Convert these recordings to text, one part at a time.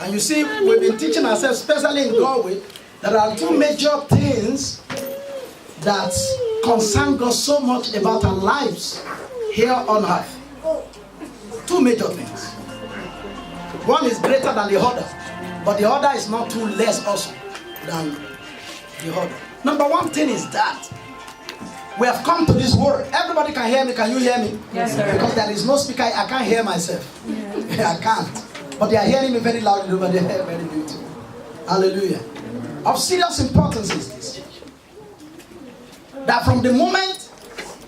And you see, we've been teaching ourselves, especially in Galway, there are two major things that concern God so much about our lives here on earth. Two major things. One is greater than the other, but the other is not too less also than the other. Number one thing is that we have come to this world. Everybody can hear me. Can you hear me? Yes, sir. Because there is no speaker. I can't hear myself. I can't. But they are hearing me very loudly over there. Very beautiful. Hallelujah. Of serious importance is this. That from the moment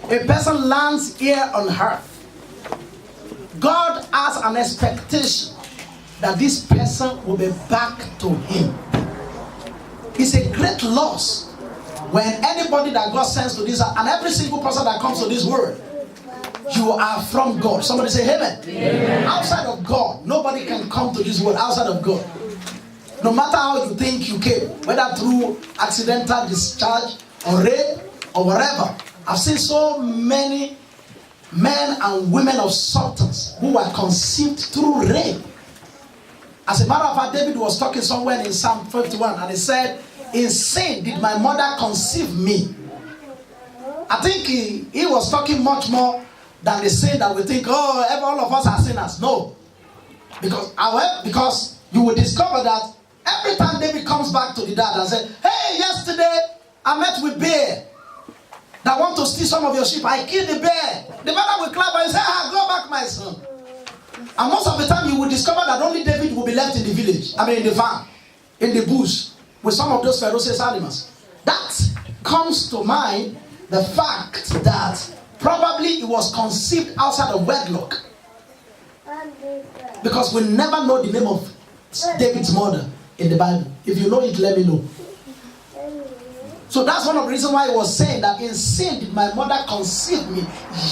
a person lands here on earth, God has an expectation that this person will be back to Him. It's a great loss when anybody that God sends to this earth, and every single person that comes to this world, you are from God. Somebody say amen. Amen. Outside of God, nobody can come to this world outside of God. No matter how you think you came, whether through accidental discharge or rape or whatever. I've seen so many men and women of substance who were conceived through rape. As a matter of fact, David was talking somewhere in Psalm 51 and he said, in sin did my mother conceive me. I think he was talking much more than the sin that we think, oh, all of us are sinners. No. Because you will discover that every time David comes back to the dad and says, hey, yesterday I met with bear that want to steal some of your sheep. I killed the bear. The mother will clap and say, go back, my son. And most of the time you will discover that only David will be left in the village. In the farm, in the bush, with some of those ferocious animals. That comes to mind the fact that probably it was conceived outside of wedlock. Because we never know the name of David's mother in the Bible. If you know it, let me know. So that's one of the reasons why he was saying that in sin did my mother conceive me.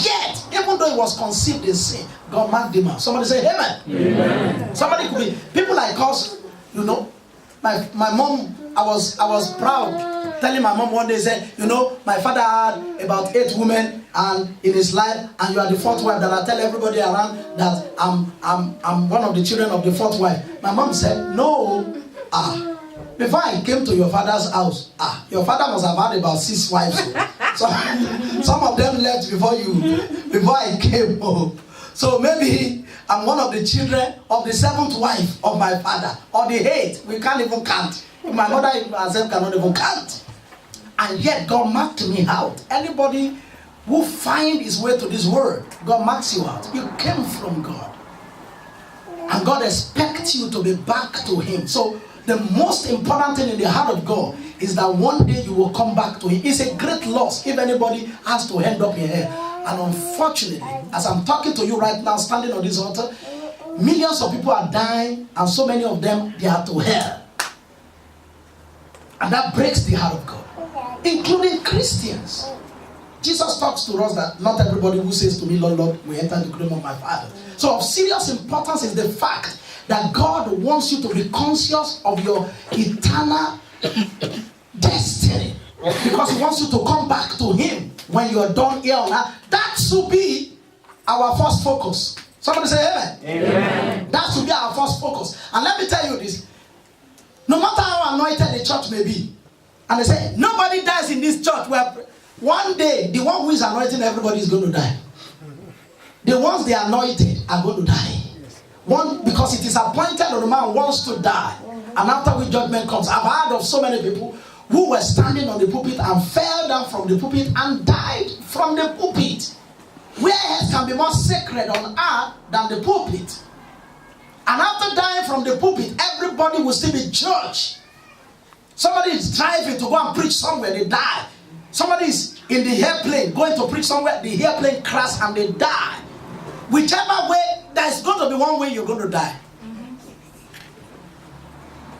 Yet, even though it was conceived in sin, God marked him out. Somebody say amen. Amen. Somebody could be, people like us, you know, my mom, I was proud telling my mom one day, said, you know, my father had about 8 women and in his life, and you are the 4th wife. That I tell everybody around that I'm one of the children of the 4th wife. My mom said, no, before I came to your father's house, your father must have had about 6 wives. So some of them left before I came home. So maybe I'm one of the children of the 7th wife of my father, or the 8th. We can't even count. My mother herself cannot even count. And yet God marked me out. Anybody who finds his way to this world, God marks you out. You came from God. And God expects you to be back to Him. So the most important thing in the heart of God is that one day you will come back to Him. It's a great loss if anybody has to end up here. And unfortunately, as I'm talking to you right now, standing on this altar, millions of people are dying, and so many of them, they are to hell. And that breaks the heart of God, including Christians. Jesus talks to us that not everybody who says to me, Lord, Lord, will enter the kingdom of my Father. So of serious importance is the fact that God wants you to be conscious of your eternal destiny. Because He wants you to come back to Him when you are done here on earth. That should be our first focus. Somebody say amen. Amen. That should be our first focus. And let me tell you this. No matter how anointed the church may be, and they say, nobody dies in this church, where one day, the one who is anointing everybody is going to die. The ones they anointed are going to die. One, because it is appointed on the man wants to die. And after which judgment comes. I've heard of so many people who were standing on the pulpit and fell down from the pulpit and died from the pulpit. Where else can be more sacred on earth than the pulpit? And after dying from the pulpit, everybody will still be judged. Somebody is driving to go and preach somewhere, they die. Somebody is in the airplane going to preach somewhere, the airplane crashes and they die. Whichever way, there's going to be one way you're going to die.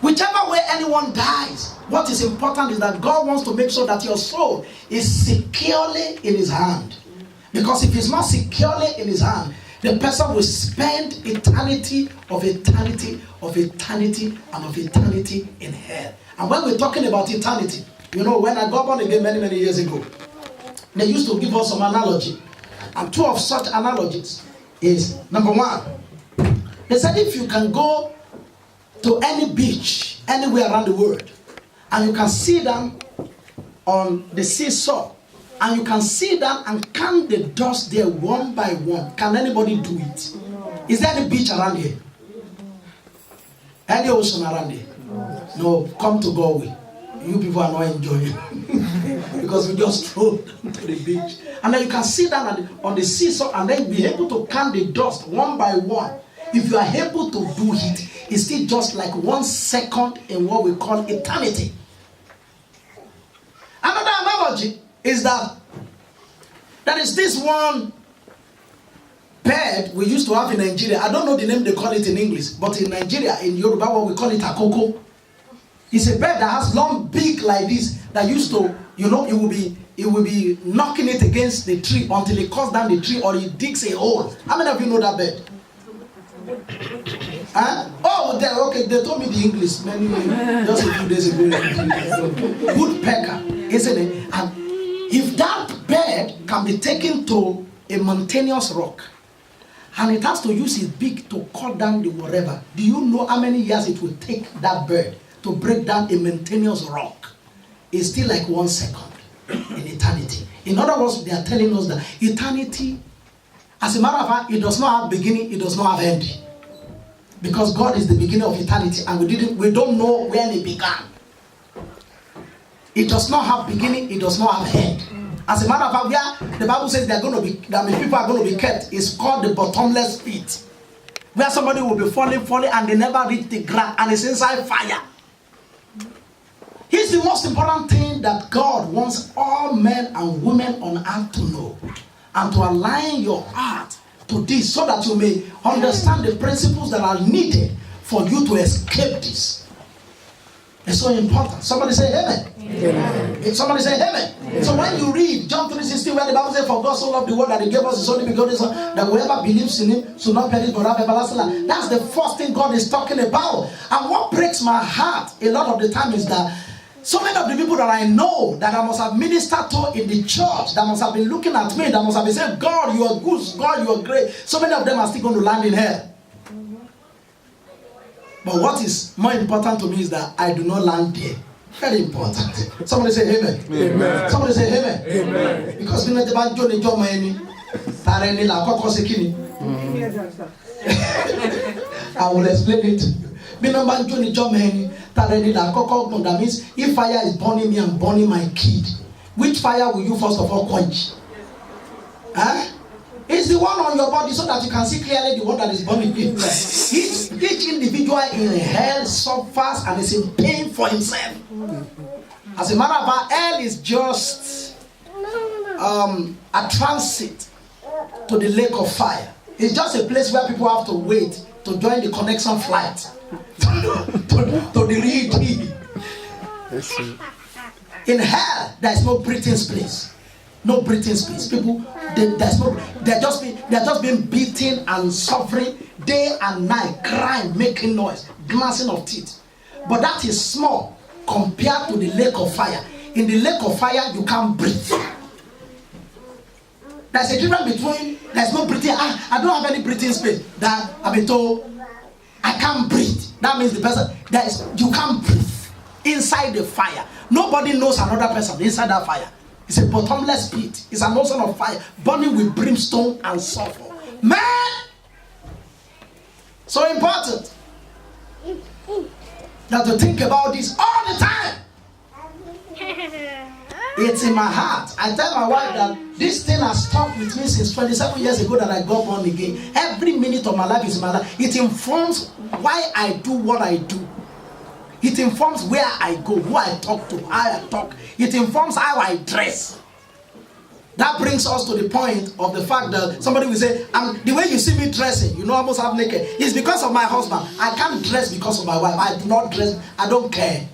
Whichever way anyone dies, what is important is that God wants to make sure that your soul is securely in His hand. Because if it's not securely in His hand, the person will spend eternity of eternity of eternity and of eternity in hell. And when we're talking about eternity, you know, when I got born again many years ago, they used to give us some analogy. And 2 of such analogies is, number 1, they said if you can go to any beach anywhere around the world, and you can sit down on the seesaw, and you can sit down and count the dust there one by one. Can anybody do it? Is there any beach around here? Any ocean around here? No. Come to Galway. You people are not enjoying because we just strolled to the beach, and then you can sit down on the seesaw and then be able to count the dust one by one. If you are able to do it, it's still just like 1 second in what we call eternity. Another analogy is that there is this one bird we used to have in Nigeria. I don't know the name they call it in English, but in Nigeria, in Yoruba, what we call it akoko. It's a bird that has long beak like this that used to, it will be knocking it against the tree until it cuts down the tree or it digs a hole. How many of you know that bird? Huh? Oh, okay, they told me the English just a few days ago. Woodpecker, isn't it? And if that bird can be taken to a mountainous rock and it has to use its beak to cut down the whatever, do you know how many years it will take that bird to break down a mountainous rock? It's still like 1 second in eternity. In other words, they are telling us that eternity, as a matter of fact, it does not have beginning, it does not have end. Because God is the beginning of eternity, and we don't know when it began. It does not have beginning, it does not have end. As a matter of fact, where the Bible says people are going to be kept, is called the bottomless pit. Where somebody will be falling, and they never reach the ground, and it's inside fire. Here's the most important thing that God wants all men and women on earth to know, and to align your heart to this, so that you may understand the principles that are needed for you to escape this. It's so important. Somebody say amen. Amen. Somebody say amen. Amen. So when you read John 3:16, where the Bible says, "For God so loved the world that He gave us His only begotten Son, that whoever believes in Him should not perish but have everlasting life." That's the first thing God is talking about. And what breaks my heart a lot of the time is that so many of the people that I know, that I must have ministered to in the church, that must have been looking at me, that must have been saying, "God, you are good, God, you are great," so many of them are still going to land in hell. But what is more important to me is that I do not land there. Very important. Somebody say amen. Amen. Somebody say amen. Amen. Because we know the bad Johnny John Mani, Tareni La Coco Sekini. I will explain it. Remember Johnny John Mani, Tareni La Coco. That means if fire is burning me and burning my kid, which fire will you first of all quench? Huh? It's the one on your body, so that you can see clearly the one that is burning you. Each individual in hell suffers and is in pain for himself. As a matter of fact, hell is just a transit to the lake of fire. It's just a place where people have to wait to join the connection flight to the real deal. In hell, there is no breathing space. No breathing space. People, they're just being beaten and suffering day and night, crying, making noise, glancing of teeth. But that is small compared to the lake of fire. In the lake of fire, you can't breathe. There's a difference between there's no breathing. I don't have any breathing space. That I've been told I can't breathe. That means the person you can't breathe inside the fire. Nobody knows another person inside that fire. It's a bottomless pit. It's an ocean of fire, burning with brimstone and sulfur. Man! So important that to think about this all the time. It's in my heart. I tell my wife that this thing has stuck with me since 27 years ago that I got born again. Every minute of my life is my life. It informs why I do what I do. It informs where I go, who I talk to, how I talk. It informs how I dress. That brings us to the point of the fact that somebody will say, the way you see me dressing, you know, almost half naked, is because of my husband. I can't dress because of my wife. I do not dress. I don't care.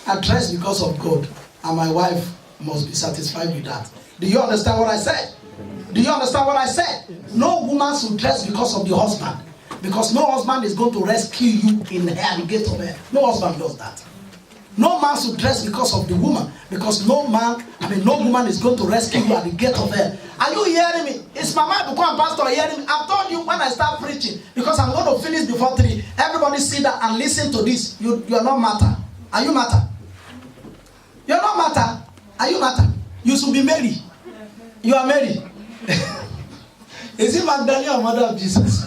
I dress because of God. And my wife must be satisfied with that. Do you understand what I said? Do you understand what I said? No woman should dress because of the husband. Because no husband is going to rescue you in the gate of hell. No husband does that. No man should dress because of the woman. Because no woman is going to rescue you at the gate of hell. Are you hearing me? It's my mind to come, Pastor, hearing me. I've told you when I start preaching, because I'm going to finish before 3. Everybody sit down and listen to this. You are not matter. Are you matter? You're not matter. Are you matter? You should be Mary. You are Mary. Is it Magdalene or Mother of Jesus?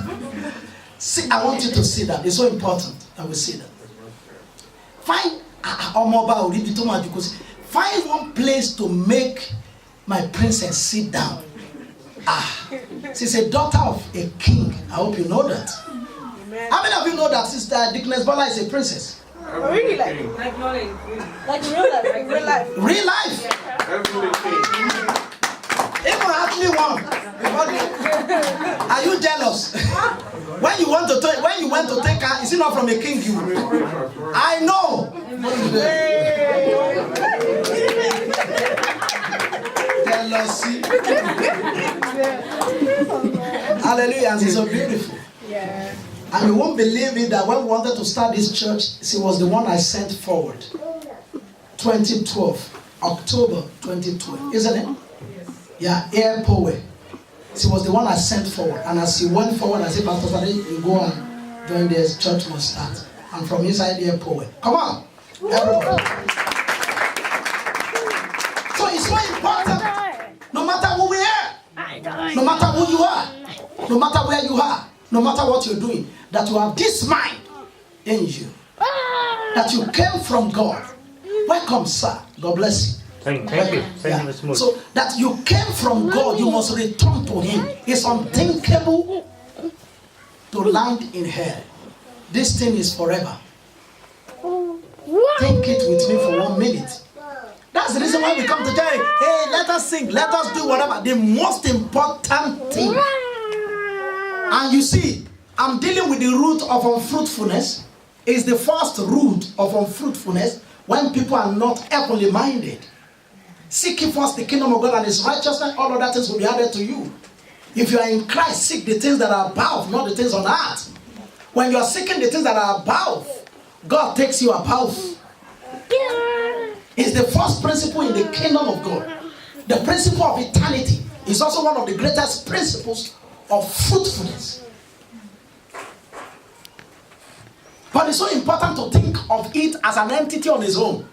See, I want you to see that. It's so important that we see that. Find one place to make my princess sit down. She's a daughter of a king. I hope you know that. Amen. How many of you know that Sister Dickness Bola is a princess? Really? Like real life. Real life? Yeah. Even actually one. Are you jealous? When you went to take her, is it not from a king? I know. Jealousy. Hallelujah. And she's so beautiful. Yeah. And you won't believe it that when we wanted to start this church, she was the one I sent forward. 2012, October 2012, isn't it? Yeah, Air Power. She was the one I sent forward. And as she went forward, I said, Pastor Sade, you go and join this church must start. And from inside Air Power. Come on, everybody. So it's so important, no matter who we are, no matter who you are, no matter where you are, no matter what you're doing, that you have this mind in you, that you came from God. Welcome, sir. God bless you. Thank you. Thank you so much. So that you came from God, you must return to Him. It's unthinkable to land in hell. This thing is forever. Think it with me for 1 minute. That's the reason why we come to church. Hey, let us sing, let us do whatever. The most important thing. And you see, I'm dealing with the root of unfruitfulness. Is the first root of unfruitfulness when people are not heavenly minded. Seek ye first the kingdom of God and His righteousness, all other things will be added to you. If you are in Christ, seek the things that are above, not the things on earth. When you are seeking the things that are above, God takes you above. It's the first principle in the kingdom of God. The principle of eternity is also one of the greatest principles of fruitfulness. But it's so important to think of it as an entity on its own.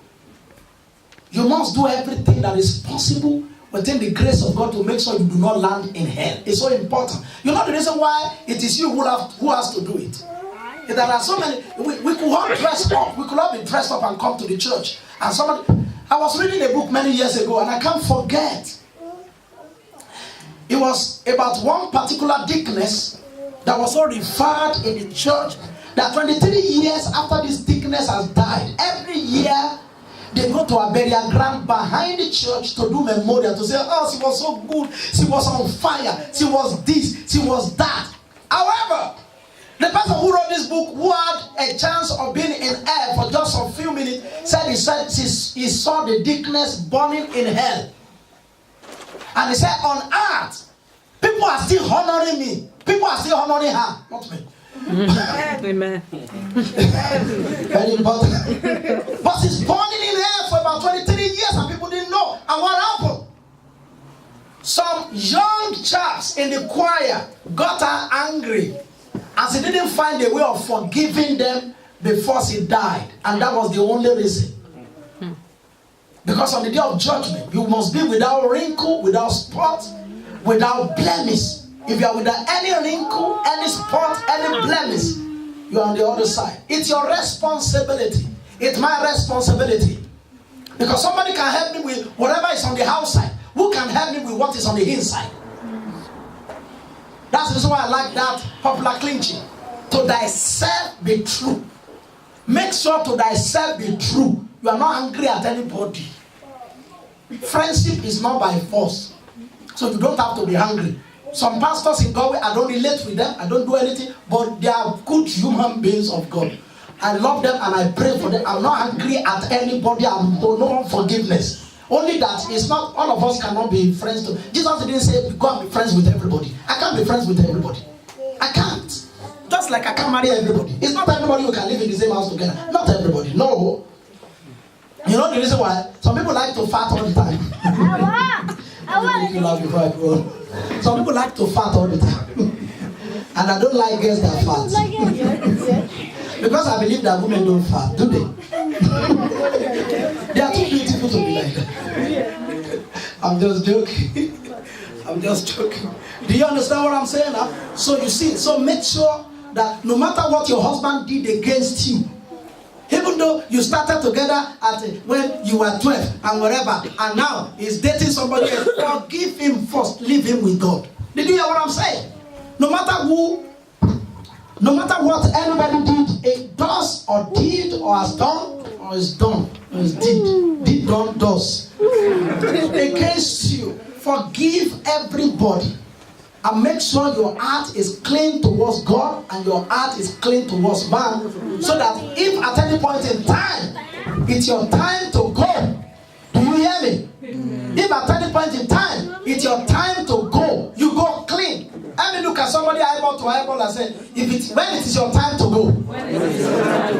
You must do everything that is possible within the grace of God to make sure you do not land in hell. It's so important. You know the reason why it is you who has to do it. There are so many. We could all dress up. We could all be dressed up and come to the church. And I was reading a book many years ago, and I can't forget. It was about one particular deaconess that was so revered in the church that 23 years after this deaconess has died, every year they go to a burial ground behind the church to do memorial, to say, oh, she was so good, she was on fire, she was this, she was that. However, the person who wrote this book, who had a chance of being in hell for just a few minutes, said he saw the deaconess burning in hell. And he said, on earth, people are still honoring me. People are still honoring her, not me. Amen. Very important. But she's burning in hell for about 23 years and people didn't know. And what happened? Some young chaps in the choir got her angry, and she didn't find a way of forgiving them before she died. And that was the only reason. Because on the day of judgment, you must be without wrinkle, without spot, without blemish. If you are without any wrinkle, any spot, any blemish, you are on the other side. It's your responsibility. It's my responsibility. Because somebody can help me with whatever is on the outside. Who can help me with what is on the inside? That's the reason why I like that popular clinching. To thyself be true. Make sure to thyself be true. You are not angry at anybody. Friendship is not by force. So you don't have to be angry. Some pastors in God, I don't relate with them, I don't do anything, but they are good human beings of God. I love them and I pray for them. I'm not angry at anybody, I'm no unforgiveness. Only that it's not, all of us cannot be friends to. Jesus didn't say go and be friends with everybody. I can't be friends with everybody. I can't. Just like I can't marry everybody. It's not everybody who can live in the same house together. Not everybody, no. You know the reason why? Some people like to fart all the time. Some people like to fart all the time. And I don't like girls that fart. Because I believe that women don't fart, do they? They are too beautiful to be like that. I'm just joking. I'm just joking. Do you understand what I'm saying now? So you see, so make sure that no matter what your husband did against you, even though you started together at when you were 12 and whatever, and now he's dating somebody else, forgive him first, leave him with God. Did you hear what I'm saying? No matter what anybody did, it does or did or has done or is done or is did done, does against you, forgive everybody. And make sure your heart is clean towards God and your heart is clean towards man, so that if at any point in time it's your time to go, do you hear me? If at any point in time it's your time to go, you go clean. Let me look at somebody eyeball to eyeball and say, when it is your time to go.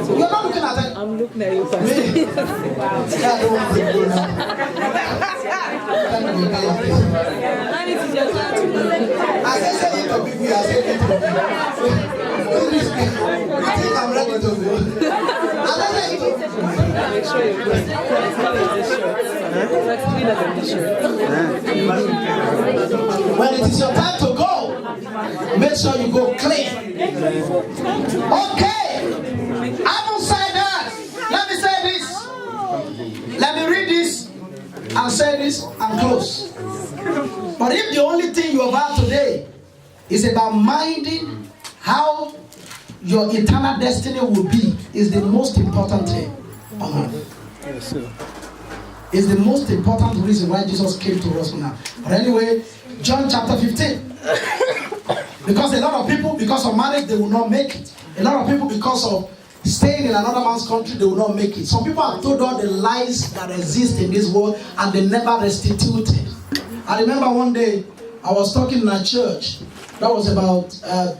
You're not looking at it. I'm looking at you. Yeah, don't want to go now. I said it to be me. I said it to be I think I'm ready to go. Make sure you're good. Let's clean this shirt. When it is your time to go, make sure you go clean. Okay. Outside that, let me say this. Let me read this and say this and close. But if the only thing you have had today is about minding how your eternal destiny will be, is the most important thing on earth. Yes, sir. Is the most important reason why Jesus came to us now. But anyway, John chapter 15. Because a lot of people, because of marriage, they will not make it. A lot of people, because of staying in another man's country, they will not make it. Some people have told all the lies that exist in this world and they never restituted. I remember one day I was talking in a church. That was about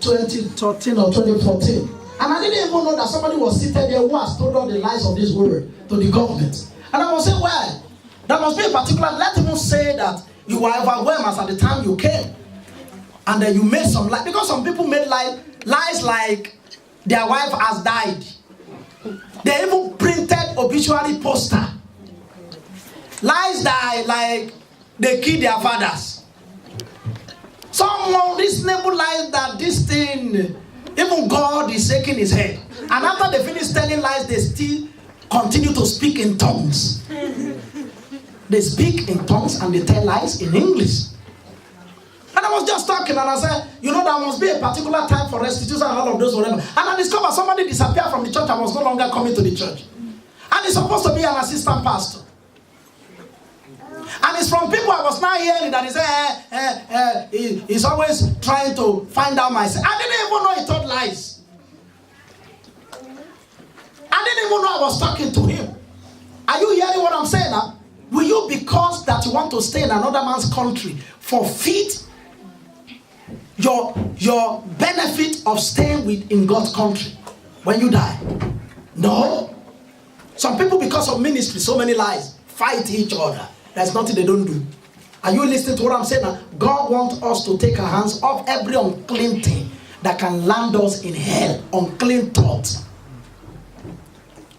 2013 or 2014. And I didn't even know that somebody was seated there who has told all the lies of this world to the government. And I was saying, well, there must be a particular, let him say that you were overwhelmed as at the time you came. And then you made some lies. Because some people made lies like their wife has died. They even printed obituary poster. Lies that like they killed their fathers. Some reasonable lies that this thing, even God is shaking his head. And after they finish telling lies, they still continue to speak in tongues. They speak in tongues and they tell lies in English. And I was just talking and I said, you know, there must be a particular time for restitution and all of those whatever. And I discovered somebody disappeared from the church and was no longer coming to the church. And he's supposed to be an assistant pastor. And it's from people I was now hearing that he said, he's always trying to find out myself. I didn't even know he told lies. I didn't even know I was talking to him. Are you hearing what I'm saying now? Will you, because that you want to stay in another man's country, forfeit your benefit of staying in God's country when you die? No. Some people, because of ministry, so many lies, fight each other. There's nothing they don't do. Are you listening to what I'm saying now? God wants us to take our hands off every unclean thing that can land us in hell. Unclean thoughts.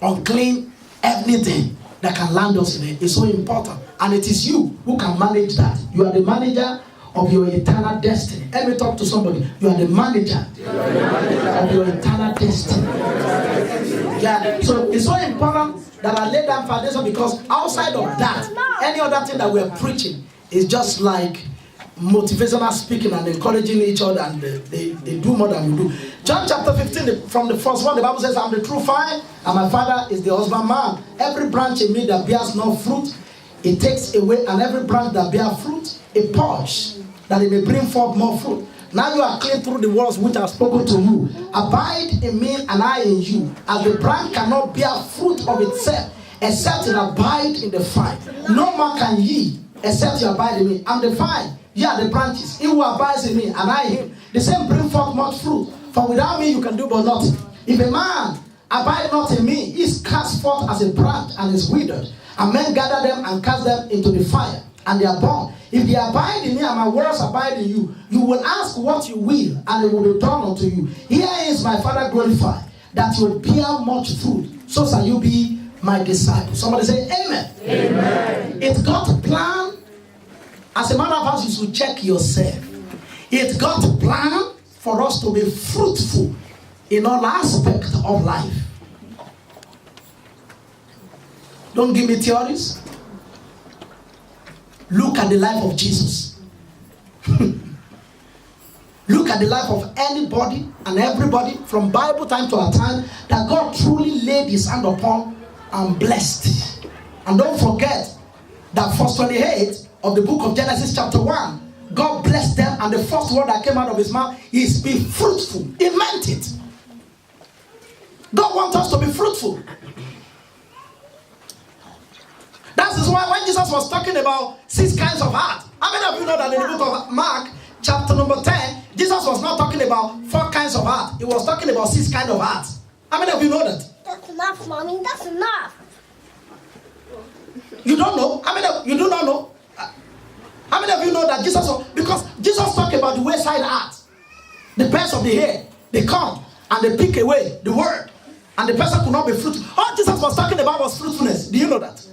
Unclean everything that can land us in hell. It's so important. And it is you who can manage that. You are the manager of your eternal destiny. Let me talk to somebody. You are the manager of your eternal destiny. Yeah. So it's so important that I lay down foundation, because outside of that, any other thing that we're preaching is just like motivational speaking and encouraging each other, and they do more than we do. John chapter 15, from the first one, the Bible says, I'm the true vine, and my Father is the husbandman. Every branch in me that bears no fruit, it takes away, and every branch that bears fruit, it purges, that it may bring forth more fruit. Now you are clean through the words which I have spoken to you. Abide in me and I in you. As the branch cannot bear fruit of itself, except it abide in the vine. No man can ye, except you abide in me. I'm the vine, ye are the branches. He who abides in me and I in him, the same bring forth much fruit. For without me you can do but nothing. If a man abide not in me, he is cast forth as a branch and is withered. And men gather them and cast them into the fire, and they are burned. If they abide in me and my words abide in you, you will ask what you will, and it will be done unto you. Here is my Father glorified, that you will bear much fruit, so shall you be my disciple. Somebody say amen. Amen. It's God's plan. As a matter of fact, you should check yourself. It's God's plan for us to be fruitful in all aspects of life. Don't give me theories. Look at the life of Jesus. Look at the life of anybody and everybody from Bible time to our time that God truly laid his hand upon and blessed. And don't forget that verse 28 of the book of Genesis chapter 1, God blessed them, and the first word that came out of his mouth is be fruitful. He meant it. God wants us to be fruitful. That is why when Jesus was talking about 6 kinds of heart, how many of you know that in the book of Mark chapter number 10, Jesus was not talking about 4 kinds of heart. He was talking about 6 kinds of heart. How many of you know that? That's enough, Mommy. That's enough. You don't know? How many of you do not know? How many of you know that Jesus was, because Jesus talked about the wayside heart. The birds of the air, they come and they pick away the word, and the person could not be fruitful. All Jesus was talking about was fruitfulness. Do you know that?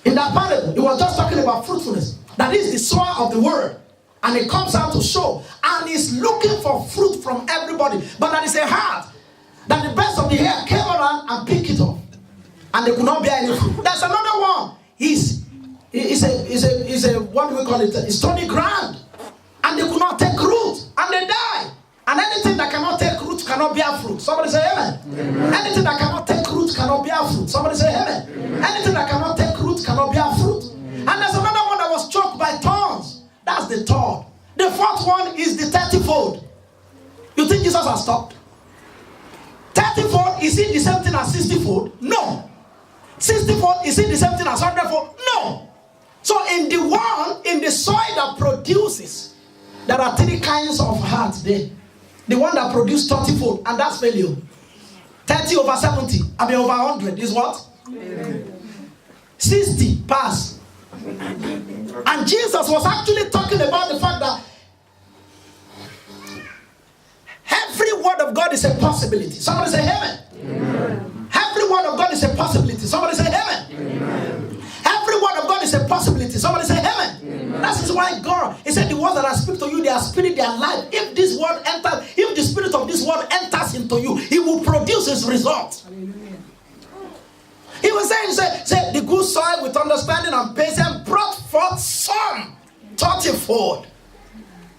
In that parable, he was just talking about fruitfulness. That is the soil of the word. And it comes out to show. And he's looking for fruit from everybody. But that is a heart that the birds of the air came around and picked it up. And they could not bear any fruit. There's another one. He's a what do we call it? It's stony ground. And they could not take root. And they die. And anything that cannot take root cannot bear fruit. Somebody say amen. Amen. Anything that cannot take root cannot bear fruit. Somebody say amen. Amen. Anything that cannot take root cannot bear fruit. And there's another one that was choked by thorns. That's the third. The fourth one is the 30-fold. You think Jesus has stopped? 30-fold, is it the same thing as 60-fold? No. 60-fold, is it the same thing as 100-fold? No. So in the soil that produces, there are 3 kinds of heart there. The one that produced 30-fold, and that's failure. 30 over 70, over 100 is what? 60 pass. And Jesus was actually talking about the fact that every word of God is a possibility. Somebody say amen. Amen. Every word of God is a possibility. Somebody say amen. Amen. Every word of God is a possibility. Somebody say amen. Amen. That is why God, he said the words that I speak to you, they are spirit, they are life. If this word enters, if the spirit of this word enters into you, he will produce his result. He was saying, say, the good soil with understanding and patience brought forth some 30-fold.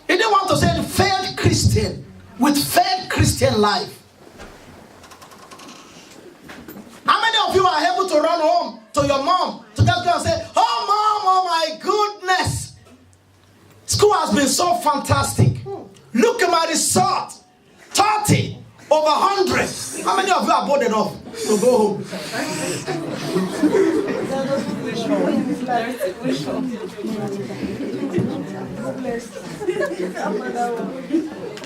He didn't want to say the failed Christian with failed Christian life. How many of you are able to run home to your mom to just go and say, oh mom, oh my goodness, school has been so fantastic. Look at my result. 30 over 100. How many of you are bold enough to go home?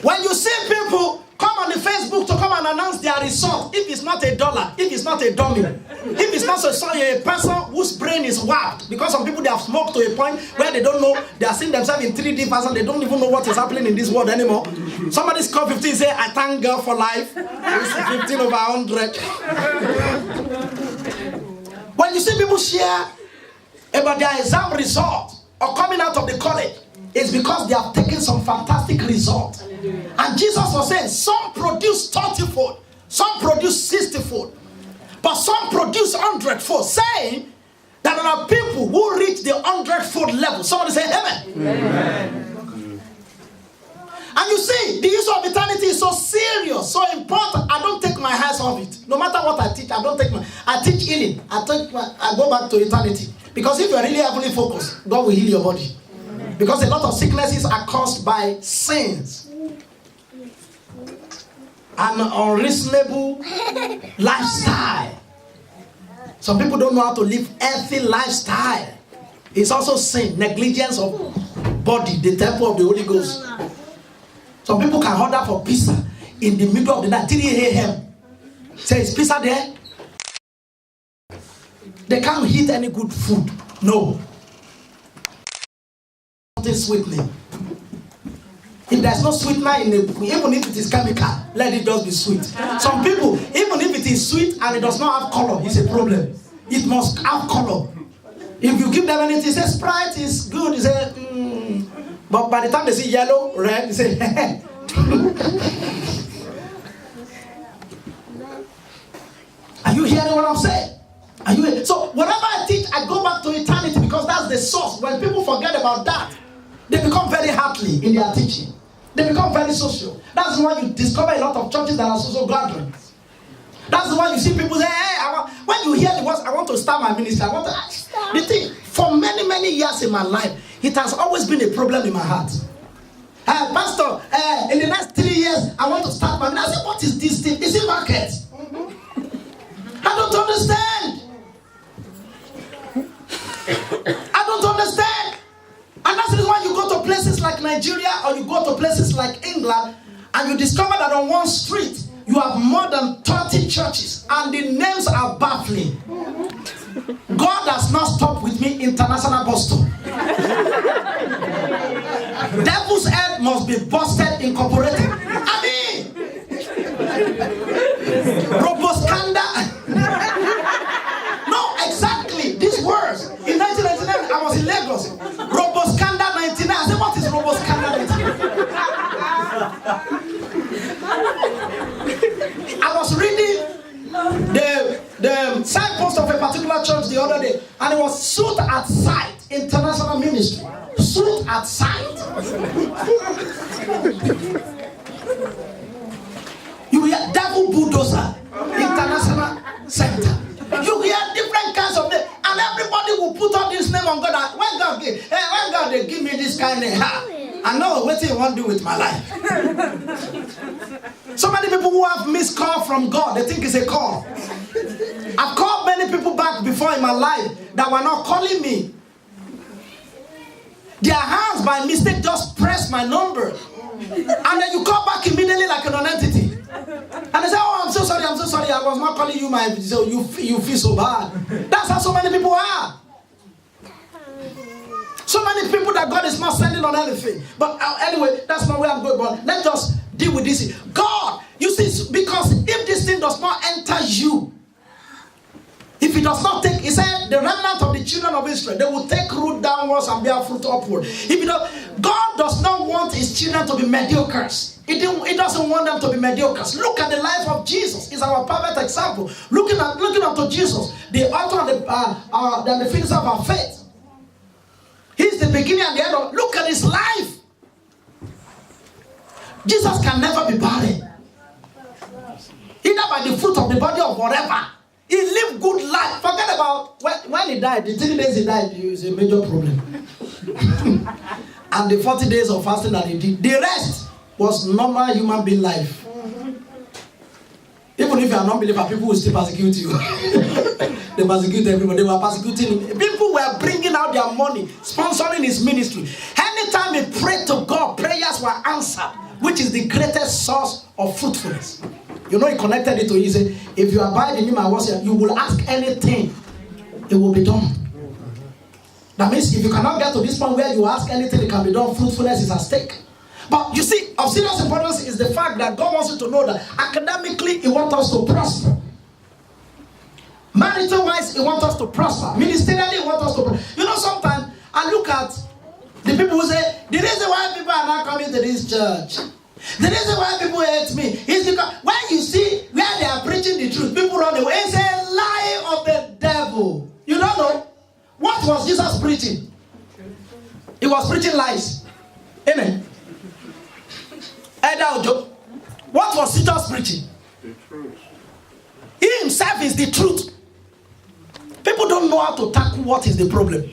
When you see people come on the Facebook to come and announce their result, if it's not $1, if it's not a dummy, if it's not a person whose brain is warped, because some people, they have smoked to a point where they don't know, they are seeing themselves in 3D person, they don't even know what is happening in this world anymore. Somebody score 15, say, I thank God for life. It's 15 over 100. When you see people share about their exam result or coming out of the college, it's because they have taken some fantastic result. And Jesus was saying, some produce 30-fold, some produce 60-fold, but some produce 100-fold, saying that there are people who reach the 100-fold level. Somebody say amen. Amen. And you see, the issue of eternity is so serious, so important. I don't take my eyes off it. No matter what I teach, I teach healing. I go back to eternity. Because if you are really heavily focused, God will heal your body. Because a lot of sicknesses are caused by sins. An unreasonable lifestyle. Some people don't know how to live healthy lifestyle. It's also sin, negligence of body, the temple of the Holy Ghost. Some people can order for pizza in the middle of the night, 3 a.m. Say, is pizza there? They can't eat any good food. No. Something sweetening. If there's no sweetener in it, even if it is chemical, let it just be sweet. Some people, even if it is sweet and it does not have color, it's a problem. It must have color. If you give them anything, say Sprite is good, they say, But by the time they see yellow, red, they say, Are you hearing what I'm saying? Are you? So whenever I teach, I go back to eternity because that's the source. When people forget about that, they become very heartly in their teaching. They become very social. That's why you discover a lot of churches that are social gatherings. That's why you see people say, hey, when you hear the words, I want to start my ministry. I want to. The thing, for many, many years in my life, it has always been a problem in my heart. Pastor, in the next 3 years, I want to start my ministry. I said, what is this thing? Is it market? I don't understand. I don't understand. And that's the reason why you go to places like Nigeria or you go to places like England and you discover that on one street you have more than 30 churches and the names are baffling. God has not stopped with me, International Boston. Devil's Head must be busted, incorporated. I mean, Roboscanda. No, exactly. These words. In 1999, I was in Lagos. Roboscanda 99. I said, what is Roboscanda 99? I was reading the signpost of a particular church the other day, and it was Suit at Sight International Ministry. Suit at Sight. You hear Devil Bulldozer International Center. You hear different kinds of names, and everybody will put up this name on God. When God they give me this kind of name, I know what you want to do with my life. So many people who have missed call from God, they think it's a call. I've called many people back before in my life that were not calling me. Their hands by mistake just press my number, and then you call back immediately like a non-entity. And they say, oh, I'm so sorry, I was not calling you, so you feel so bad. That's how so many people are. So many people that God is not sending on anything. But anyway, that's not where I'm going. But let's just deal with this. God, you see, because if this thing does not enter you, if it does not take, he said, the remnant of the children of Israel, they will take root downwards and bear fruit upward. If it does, God does not want his children to be mediocres. He doesn't want them to be mediocres. Look at the life of Jesus. It's our perfect example. Looking unto Jesus, the author and the finisher of our faith. He's the beginning and the end of. Look at his life. Jesus can never be barren. Either by the fruit of the body or whatever. He lived good life. Forget about when he died. The 3 days he died is a major problem. And the 40 days of fasting that he did. The rest was normal human being life. Even if you are not a believer, people will still persecute you. They persecute everybody. They were persecuting him. People were bringing out their money, sponsoring his ministry. Anytime he prayed to God, prayers were answered, which is the greatest source of fruitfulness. You know, he connected it to he said, if you abide in him and worship, you will ask anything, it will be done. That means if you cannot get to this point where you ask anything, it can be done, fruitfulness is at stake. But you see, of serious importance is the fact that God wants you to know that academically, he wants us to prosper. Marital-wise, he wants us to prosper. Ministerially, he wants us to prosper. You know, sometimes I look at the people who say, the reason why people are not coming to this church, the reason why people hate me is because when you see where they are preaching the truth, people run away. It's a lie of the devil. You don't know? What was Jesus preaching? He was preaching lies. Amen. What was Jesus preaching? The truth. He himself is the truth. People don't know how to tackle what is the problem.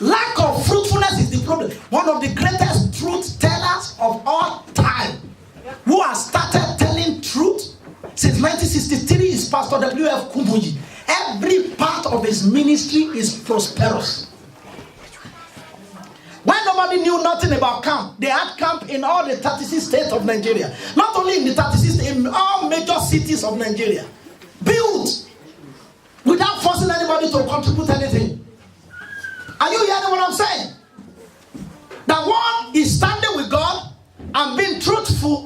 Lack of fruitfulness is the problem. One of the greatest truth tellers of all time, who has started telling truth since 1963, is Pastor W.F. Kumuyi. Every part of his ministry is prosperous. When nobody knew nothing about camp, they had camp in all the 36 states of Nigeria. Not only in the 36, in all major cities of Nigeria. Built. without forcing anybody to contribute anything. Are you hearing what I'm saying? That one is standing with God and being truthful